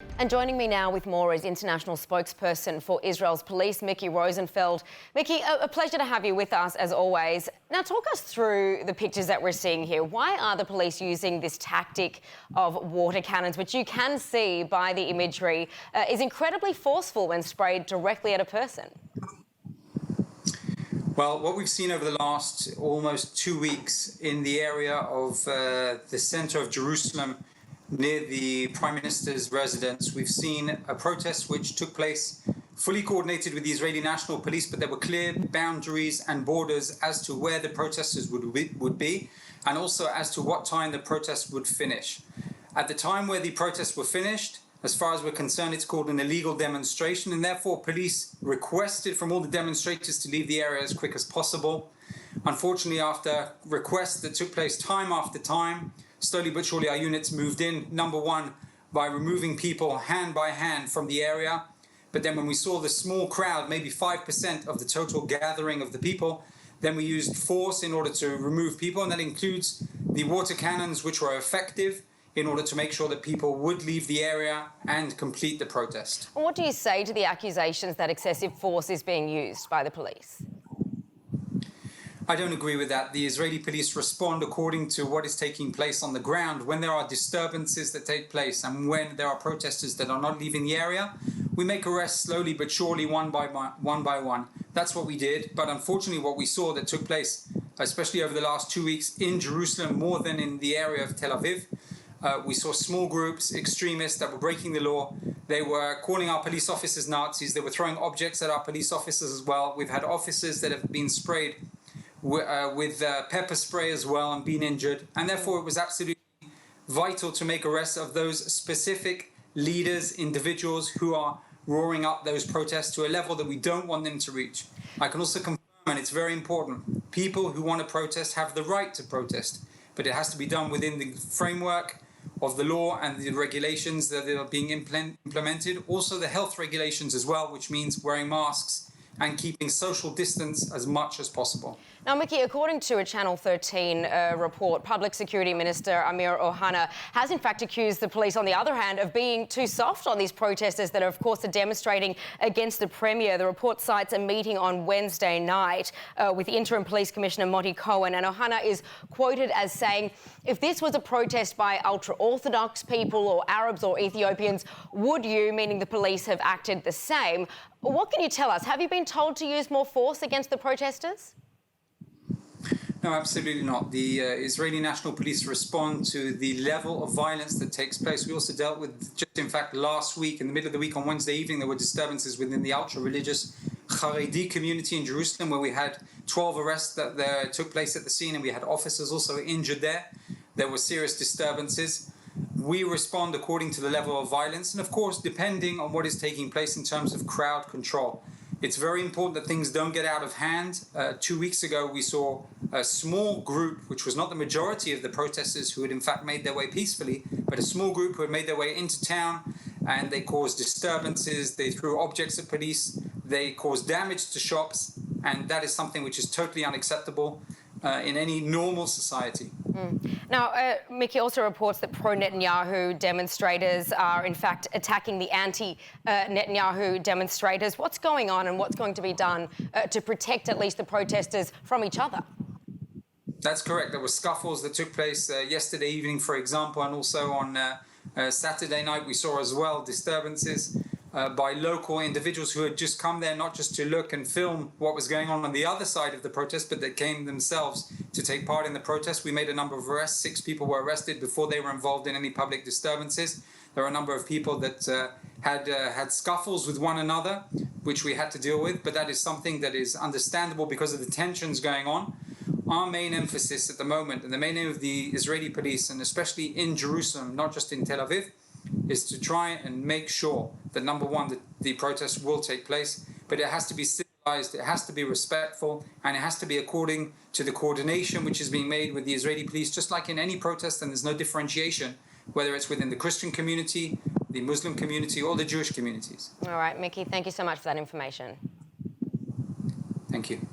And joining me now with more is international spokesperson for Israel's police, Mickey Rosenfeld. Mickey, a pleasure to have you with us as always. Now, talk us through the pictures that we're seeing here. Why are the police using this tactic of water cannons, which you can see by the imagery, is incredibly forceful when sprayed directly at a person? Well, what we've seen over the last almost 2 weeks in the area of the centre of Jerusalem, near the Prime Minister's residence, we've seen a protest which took place fully coordinated with the Israeli National Police, but there were clear boundaries and borders as to where the protesters would be, and also as to what time the protests would finish. At the time where the protests were finished, as far as we're concerned, it's called an illegal demonstration, and therefore police requested from all the demonstrators to leave the area as quick as possible. Unfortunately, after requests that took place time after time, slowly but surely our units moved in, number one, by removing people hand by hand from the area. But then when we saw the small crowd, maybe 5% of the total gathering of the people, then we used force in order to remove people, and that includes the water cannons, which were effective in order to make sure that people would leave the area and complete the protest. What do you say to the accusations that excessive force is being used by the police? I don't agree with that. The Israeli police respond according to what is taking place on the ground. When there are disturbances that take place and when there are protesters that are not leaving the area, we make arrests slowly but surely, one by one. That's what we did. But unfortunately, what we saw that took place, especially over the last 2 weeks in Jerusalem, more than in the area of Tel Aviv, we saw small groups, extremists that were breaking the law. They were calling our police officers Nazis. They were throwing objects at our police officers as well. We've had officers that have been sprayed with pepper spray as well and been injured. And therefore, it was absolutely vital to make arrests of those specific leaders, individuals who are roaring up those protests to a level that we don't want them to reach. I can also confirm, and it's very important, people who want to protest have the right to protest, but it has to be done within the framework of the law and the regulations that are being implemented. Also the health regulations as well, which means wearing masks and keeping social distance as much as possible. Now, Mickey, according to a Channel 13 report, Public Security Minister Amir Ohana has in fact accused the police, on the other hand, of being too soft on these protesters that are, of course, demonstrating against the Premier. The report cites a meeting on Wednesday night with Interim Police Commissioner Moti Cohen, and Ohana is quoted as saying, if this was a protest by ultra-Orthodox people or Arabs or Ethiopians, would you, meaning the police, have acted the same? What can you tell us? Have you been told to use more force against the protesters? No, absolutely not. The Israeli National Police respond to the level of violence that takes place. We also dealt with, just in fact, last week, in the middle of the week on Wednesday evening, there were disturbances within the ultra-religious Haredi community in Jerusalem, where we had 12 arrests that took place at the scene, and we had officers also injured there. There were serious disturbances. We respond according to the level of violence, and of course, depending on what is taking place in terms of crowd control. It's very important that things don't get out of hand. 2 weeks ago, we saw a small group, which was not the majority of the protesters who had in fact made their way peacefully, but a small group who had made their way into town, and they caused disturbances, they threw objects at police, they caused damage to shops, and that is something which is totally unacceptable in any normal society. Now, Mickey also reports that pro-Netanyahu demonstrators are, in fact, attacking the anti-Netanyahu demonstrators. What's going on and what's going to be done to protect at least the protesters from each other? That's correct. There were scuffles that took place yesterday evening, for example, and also on Saturday night we saw as well disturbances by local individuals who had just come there not just to look and film what was going on the other side of the protest, but that came themselves to take part in the protest. We made a number of arrests. 6 people were arrested before they were involved in any public disturbances. There are a number of people that had scuffles with one another, which we had to deal with, but that is something that is understandable because of the tensions going on. Our main emphasis at the moment, and the main aim of the Israeli police, and especially in Jerusalem, not just in Tel Aviv, is to try and make sure that, number one, that the protests will take place, but it has to be civilized, it has to be respectful, and it has to be according to the coordination which is being made with the Israeli police, just like in any protest, and there's no differentiation, whether it's within the Christian community, the Muslim community, or the Jewish communities. All right, Mickey, thank you so much for that information. Thank you.